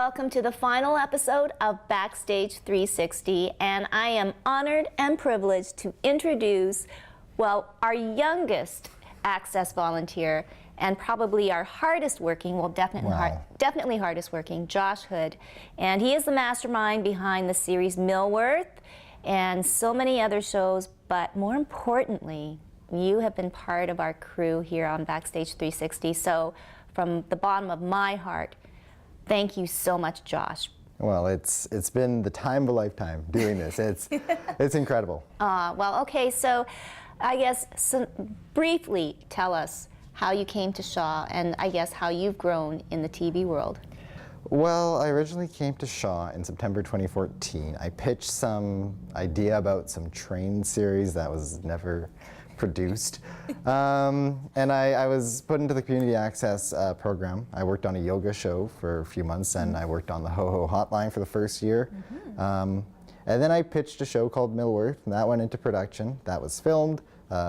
welcome to the final episode of Backstage 360, and I am honored and privileged to introduce, well, our youngest Access volunteer and probably our hardest working, well, definitely hardest working, Josh Hood. And he is the mastermind behind the series Millworth and so many other shows, but more importantly, you have been part of our crew here on Backstage 360. So from the bottom of my heart, thank you so much, Josh. Well, it's been the time of a lifetime doing this. It's incredible. Well, okay, so I guess briefly tell us how you came to Shaw and I guess how you've grown in the TV world. Well, I originally came to Shaw in September 2014. I pitched some idea about some train series that was never produced. And I was put into the community access program. I worked on a yoga show for a few months, and I worked on the Ho Ho Hotline for the first year. And then I pitched a show called Millworth, and that went into production. That was filmed.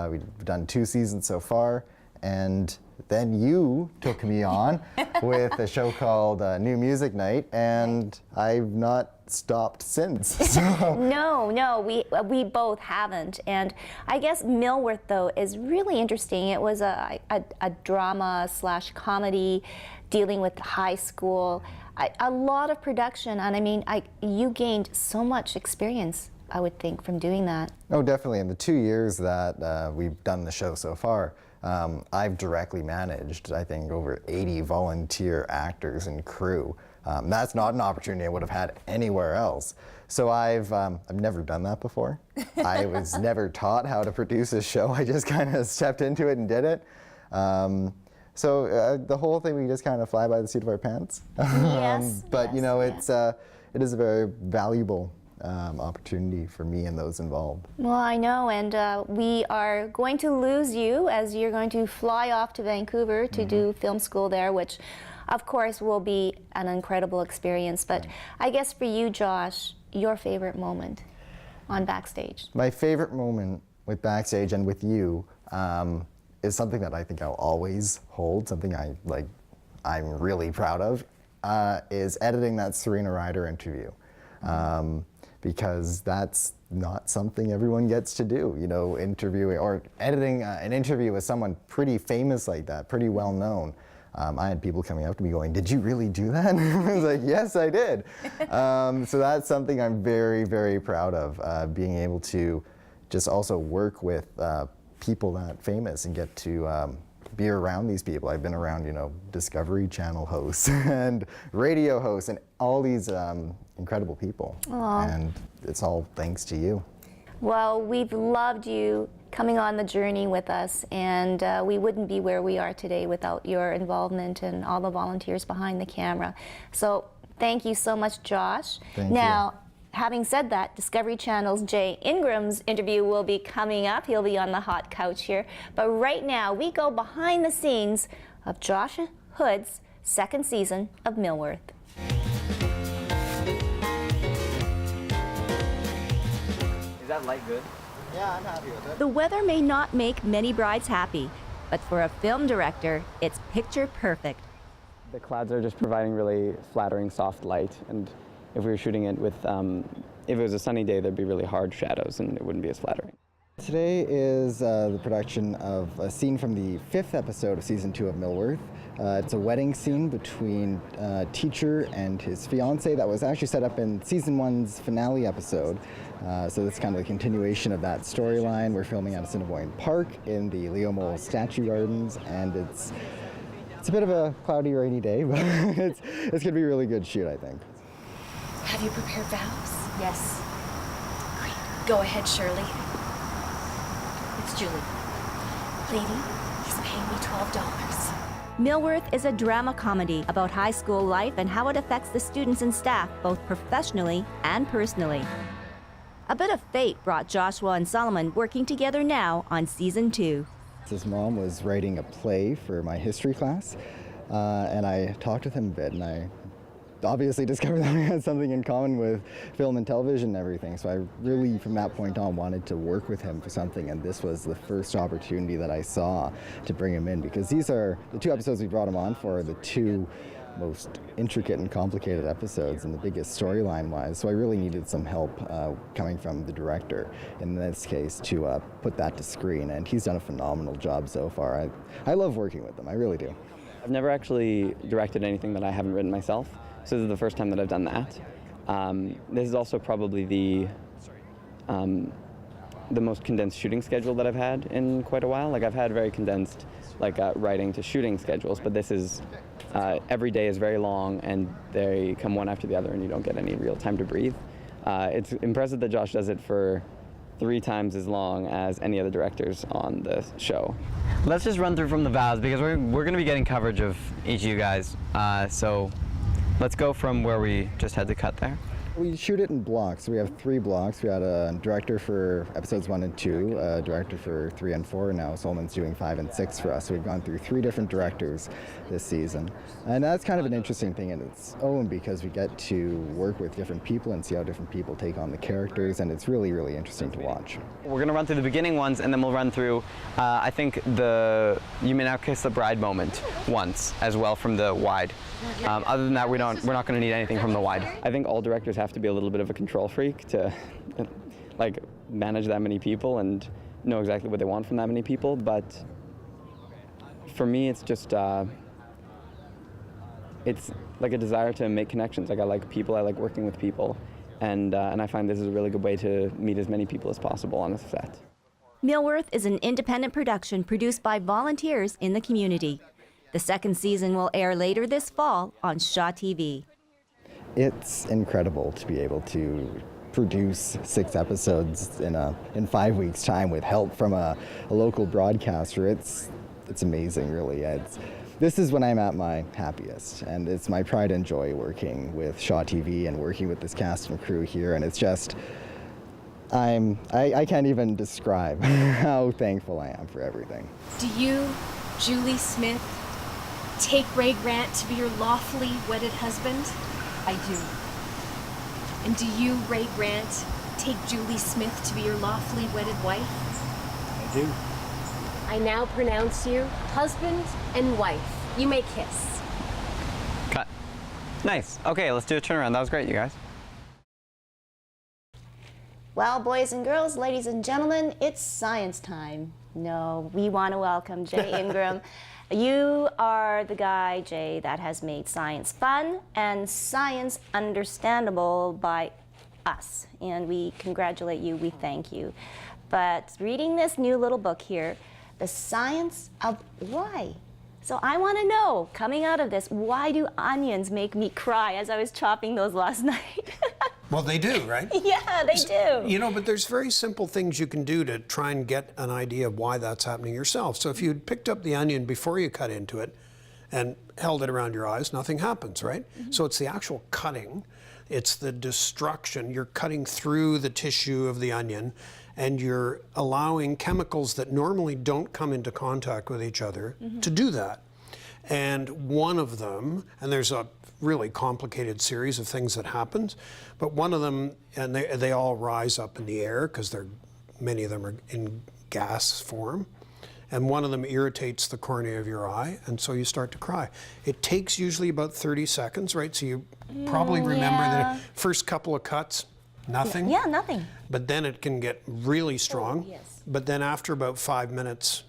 We've done 2 seasons so far. And then you took me on with a show called New Music Night, and I've not stopped since. So. No, we both haven't. And I guess Millworth, though, is really interesting. It was a drama / comedy dealing with high school, a lot of production, and I mean, you gained so much experience, I would think, from doing that. Oh, definitely. In the 2 years that we've done the show so far, I've directly managed, I think, over 80 volunteer actors and crew. That's not an opportunity I would have had anywhere else. So I've never done that before. I was never taught how to produce a show. I just kind of stepped into it and did it. So the whole thing, we just kind of fly by the seat of our pants. Yes, but yes, you know, it is a very valuable opportunity for me and those involved. Well, I know, and we are going to lose you as you're going to fly off to Vancouver to do film school there, which of course will be an incredible experience. But I guess for you, Josh, your favorite moment on Backstage? My favorite moment with Backstage and with you is something that I think I'll always hold, something I'm really proud of, is editing that Serena Ryder interview. Because that's not something everyone gets to do, you know, interviewing or editing an interview with someone pretty famous like that, pretty well known. I had people coming up to me going, "Did you really do that?" I was like, "Yes, I did." So that's something I'm very, very proud of, being able to just also work with people that famous and get to be around these people. I've been around, you know, Discovery Channel hosts and radio hosts and all these incredible people. Aww. And it's all thanks to you. Well, we've loved you coming on the journey with us, and we wouldn't be where we are today without your involvement and all the volunteers behind the camera. So thank you so much, Josh. Thank you. Now, having said that, Discovery Channel's Jay Ingram's interview will be coming up. He'll be on the hot couch here. But right now, we go behind the scenes of Josh Hood's 2nd season of Millworth. Is that light good? Yeah, I'm happy with it. The weather may not make many brides happy, but for a film director, it's picture perfect. The clouds are just providing really flattering soft light, and if we were shooting it with, if it was a sunny day, there'd be really hard shadows and it wouldn't be as flattering. Today is the production of a scene from the 5th episode of season 2 of Millworth. It's a wedding scene between a teacher and his fiance that was actually set up in season 1's finale episode. So that's kind of the continuation of that storyline. We're filming at Assiniboine Park in the Leo Mole Statue Gardens, and it's a bit of a cloudy, rainy day, but it's going to be a really good shoot, I think. Have you prepared vows? Yes. Great. Go ahead, Shirley. It's Julie. Lady, he's paying me $12. Millworth is a drama comedy about high school life and how it affects the students and staff, both professionally and personally. A bit of fate brought Joshua and Solomon working together now on season 2. His mom was writing a play for my history class, and I talked with him a bit, and I obviously discovered that we had something in common with film and television and everything. So I really, from that point on, wanted to work with him for something, and this was the first opportunity that I saw to bring him in, because these are the 2 episodes we brought him on for, the 2 most intricate and complicated episodes and the biggest storyline-wise. So I really needed some help coming from the director, in this case, to put that to screen. And he's done a phenomenal job so far. I love working with him, I really do. I've never actually directed anything that I haven't written myself, so this is the first time that I've done that. This is also probably the most condensed shooting schedule that I've had in quite a while. Like, I've had very condensed writing to shooting schedules, but this is every day is very long and they come one after the other and you don't get any real time to breathe. It's impressive that Josh does it for 3 times as long as any of the directors on the show. Let's just run through from the vows, because we're going to be getting coverage of each of you guys. So let's go from where we just had to cut there. We shoot it in blocks. We have 3 blocks. We had a director for episodes 1 and 2, a director for 3 and 4, and now Solomon's doing 5 and 6 for us. So we've gone through 3 different directors this season. And that's kind of an interesting thing in its own, because we get to work with different people and see how different people take on the characters, and it's really, really interesting to watch. We're going to run through the beginning ones, and then we'll run through, I think, the You May Now Kiss the Bride moment once as well from the wide. Other than that, we're not going to need anything from the wide. I think all directors have to be a little bit of a control freak to manage that many people and know exactly what they want from that many people. But for me, it's just it's like a desire to make connections. Like, I like people, I like working with people, and I find this is a really good way to meet as many people as possible on a set. Millworth is an independent production produced by volunteers in the community. The 2nd season will air later this fall on Shaw TV. It's incredible to be able to produce 6 episodes in 5 weeks' time with help from a local broadcaster. It's amazing, really. This is when I'm at my happiest, and it's my pride and joy working with Shaw TV and working with this cast and crew here, and it's just, I can't even describe how thankful I am for everything. Do you, Julie Smith, take Ray Grant to be your lawfully wedded husband? I do. And do you, Ray Grant, take Julie Smith to be your lawfully wedded wife? I do. I now pronounce you husband and wife. You may kiss. Cut. Nice. Okay, let's do a turnaround. That was great, you guys. Well, boys and girls, ladies and gentlemen, it's science time. No, we want to welcome Jay Ingram. You are the guy, Jay, that has made science fun and science understandable by us. And we congratulate you, we thank you. But reading this new little book here, The Science of Why. So I want to know, coming out of this, why do onions make me cry as I was chopping those last night? Well, they do, right? Yeah, they do. You know, but there's very simple things you can do to try and get an idea of why that's happening yourself. So if you picked up the onion before you cut into it and held it around your eyes, nothing happens, right? Mm-hmm. So it's the actual cutting, it's the destruction. You're cutting through the tissue of the onion, and you're allowing chemicals that normally don't come into contact with each other to do that. And one of them, and there's a really complicated series of things that happens, but one of them, and they all rise up in the air because many of them are in gas form, and one of them irritates the cornea of your eye, and so you start to cry. It takes usually about 30 seconds, right? So you probably remember the first couple of cuts, nothing. Yeah, nothing. But then it can get really strong. Oh, yes. But then after about 5 minutes,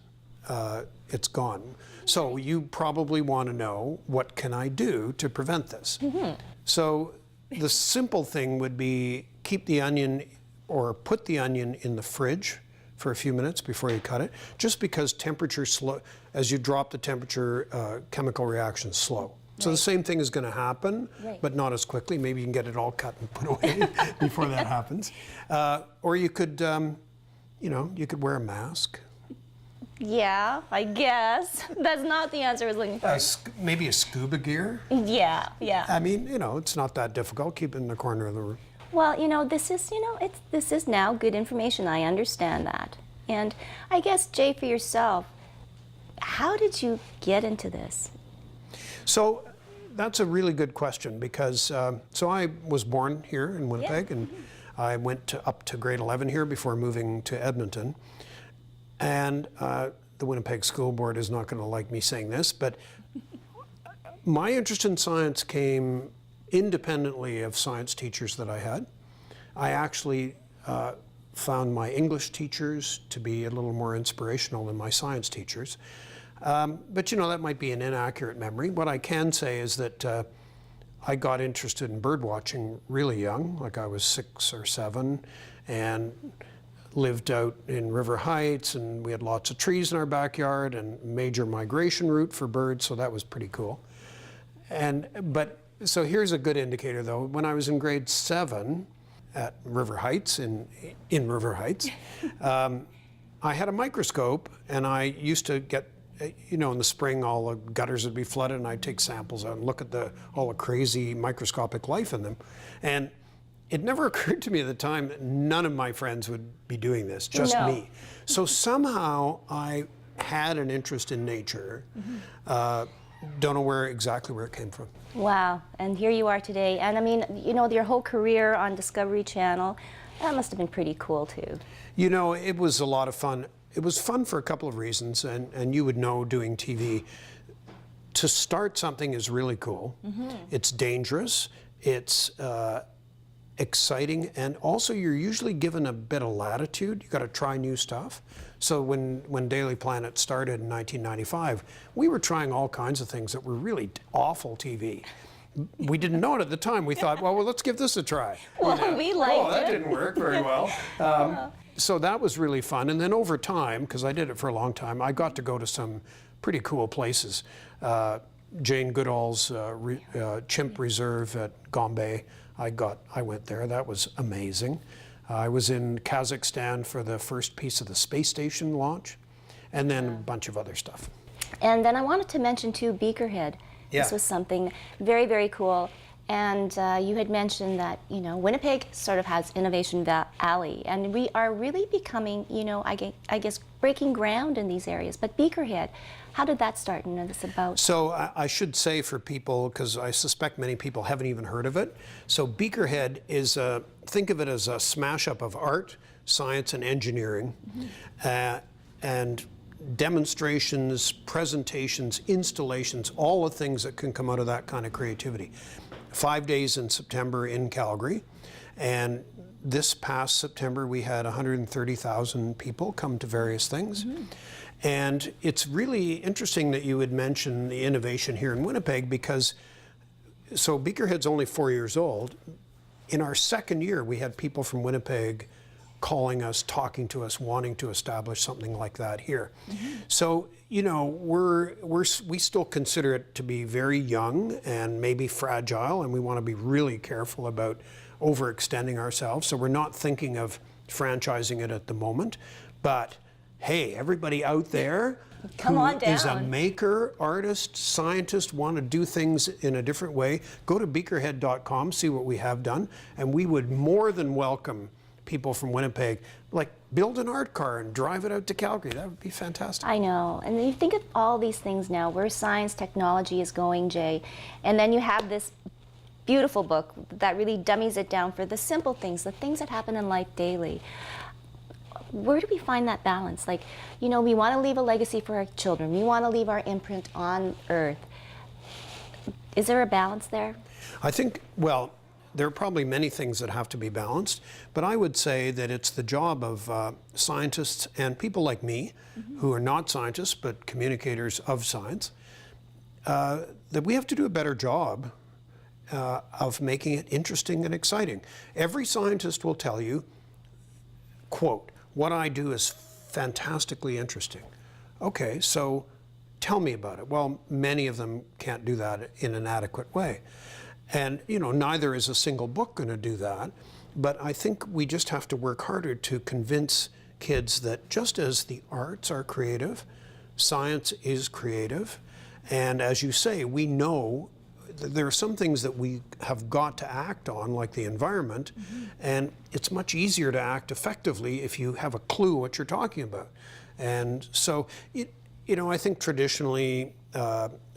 it's gone. So you probably want to know, what can I do to prevent this? So the simple thing would be keep the onion, or put the onion in the fridge for a few minutes before you cut it, just because temperature slow, as you drop the temperature, chemical reactions slow. So the same thing is going to happen, but not as quickly. Maybe you can get it all cut and put away before that happens. Or you could, you could wear a mask. Yeah, I guess. That's not the answer I was looking for. Maybe a scuba gear. Yeah, yeah. I mean, it's not that difficult. Keep it in the corner of the room. Well, this is now good information. I understand that. And I guess, Jay, for yourself, how did you get into this? So that's a really good question, because so I was born here in Winnipeg, and I went up to grade 11 here before moving to Edmonton. And the Winnipeg School Board is not going to like me saying this, but My interest in science came independently of science teachers that I had. I actually found my English teachers to be a little more inspirational than my science teachers. But you know, that might be an inaccurate memory. What I can say is that I got interested in bird watching really young, like I was 6 or 7, and lived out in River Heights, and we had lots of trees in our backyard and major migration route for birds, so that was pretty cool. But so here's a good indicator though. When I was in grade 7 at River Heights, in River Heights, I had a microscope, and I used to get, you know, in the spring all the gutters would be flooded, and I'd take samples out and look at all the crazy microscopic life in them. And it never occurred to me at the time that none of my friends would be doing this, just me. So somehow I had an interest in nature. Don't know exactly where it came from. Wow, and here you are today. And I mean, you know, your whole career on Discovery Channel, that must have been pretty cool too. You know, it was a lot of fun. It was fun for a couple of reasons, and you would know doing TV, to start something is really cool. It's dangerous, it's exciting, and also you're usually given a bit of latitude. You got to try new stuff. So when Daily Planet started in 1995, we were trying all kinds of things that were really awful TV. We didn't know it at the time. We thought, well, let's give this a try. Well, we liked Oh, that it. didn't work very well. So that was really fun. And then over time, because I did it for a long time, I got to go to some pretty cool places. Jane Goodall's Chimp Reserve at Gombe, I went there. That was amazing. I was in Kazakhstan for the first piece of the space station launch, and then a bunch of other stuff. And then I wanted to mention too, Beakerhead. Yeah. This was something very, very cool. And you had mentioned that, you know, Winnipeg sort of has Innovation Alley, and we are really becoming, you know, I guess breaking ground in these areas. But Beakerhead, how did that start, and it's about? So I should say for people, because I suspect many people haven't even heard of it. So Beakerhead is, think of it as a smash up of art, science, and engineering, and demonstrations, presentations, installations, all the things that can come out of that kind of creativity. 5 days in September in Calgary, and this past September we had 130,000 people come to various things. And it's really interesting that you would mention the innovation here in Winnipeg, because so Beakerhead's only 4 years old. In our second year, we had people from Winnipeg calling us, talking to us, wanting to establish something like that here. So, you know, we still consider it to be very young and maybe fragile, and we want to be really careful about overextending ourselves. So we're not thinking of franchising it at the moment. But hey, everybody out there Come on down. is a maker, artist, scientist, want to do things in a different way, go to beakerhead.com, see what we have done, and we would more than welcome people from Winnipeg, like build an art car and drive it out to Calgary. That would be fantastic. I know, and you think of all these things now, where science, technology is going, Jay, and then you have this beautiful book that really dummies it down for the simple things, the things that happen in life daily. Where do we find that balance? Like, you know, we want to leave a legacy for our children. We want to leave our imprint on Earth. Is there a balance there? I think, well, there are probably many things that have to be balanced, but I would say that it's the job of scientists and people like me, who are not scientists but communicators of science, that we have to do a better job of making it interesting and exciting. Every scientist will tell you, quote, "What I do is fantastically interesting." Okay, so tell me about it. Well, many of them can't do that in an adequate way. And, you know, neither is a single book going to do that. But I think we just have to work harder to convince kids that just as the arts are creative, science is creative. And as you say, we know that there are some things that we have got to act on, like the environment. And it's much easier to act effectively if you have a clue what you're talking about. And so, you know, I think traditionally,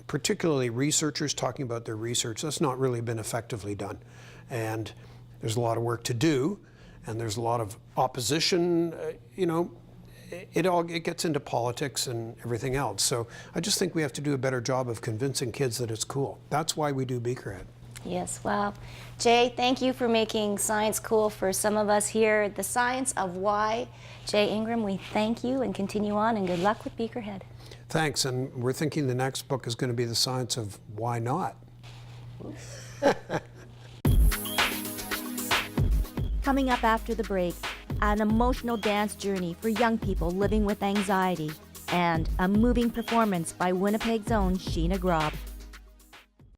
particularly researchers talking about their research, that's not really been effectively done. And there's a lot of work to do, and there's a lot of opposition. You know, it gets into politics and everything else. So I just think we have to do a better job of convincing kids that it's cool. That's why we do Beakerhead. Yes, well, Jay, thank you for making science cool for some of us here. The Science of Why. Jay Ingram, we thank you and continue on, and good luck with Beakerhead. Thanks, and we're thinking the next book is going to be The Science of Why Not. Coming up after the break, an emotional dance journey for young people living with anxiety, and a moving performance by Winnipeg's own Sheena Grob.